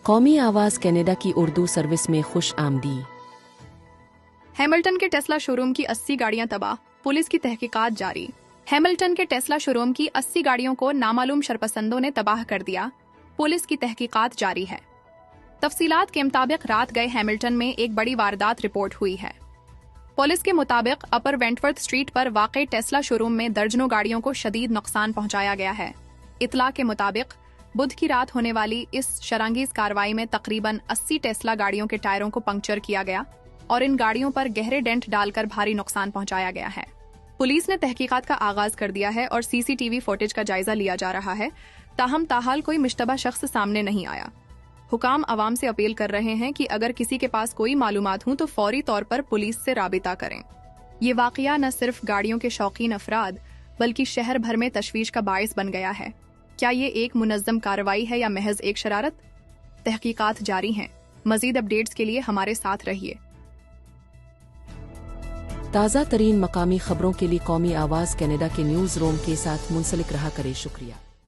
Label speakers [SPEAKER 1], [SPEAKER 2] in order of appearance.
[SPEAKER 1] कौमी आवाज़ कनाडा की उर्दू सर्विस में खुश आमदी।
[SPEAKER 2] हैमिल्टन के टेस्ला शोरूम की 80 गाड़ियां तबाह, पुलिस की तहकीकात जारी। हैमिल्टन के टेस्ला शोरूम की 80 गाड़ियों को नामालूम शरपसंदों ने तबाह कर दिया, पुलिस की तहकीकात जारी है। तफसीलात के मुताबिक रात गए हैमिल्टन में एक बड़ी वारदात रिपोर्ट हुई है। पुलिस के मुताबिक अपर वेंटवर्थ स्ट्रीट पर वाक़ई टेस्ला शोरूम में दर्जनों गाड़ियों को शदीद नुकसान पहुंचाया गया है। इतला के मुताबिक बुध की रात होने वाली इस शरांगीज कार्रवाई में तकरीबन 80 टेस्ला गाड़ियों के टायरों को पंक्चर किया गया और इन गाड़ियों पर गहरे डेंट डालकर भारी नुकसान पहुंचाया गया है। पुलिस ने तहकीकात का आगाज कर दिया है और सीसीटीवी फुटेज का जायजा लिया जा रहा है। ताहम ताहाल कोई मुश्तबा शख्स सामने नहीं आया। हुकाम आवाम से अपील कर रहे हैं कि अगर किसी के पास कोई मालूमात हों तो फौरी तौर पर पुलिस से राबिता करें। ये वाकया न सिर्फ गाड़ियों के शौकीन अफराद बल्कि शहर भर में तशवीश का बायस बन गया है। क्या ये एक मुनज़्ज़म कार्रवाई है या महज एक शरारत? तहकीकात जारी हैं। मज़ीद अपडेट्स के लिए हमारे साथ रहिए।
[SPEAKER 1] ताज़ा तरीन मकामी खबरों के लिए कौमी आवाज़ कनाडा के न्यूज़ रूम के साथ मुंसलिक रहा करें। शुक्रिया।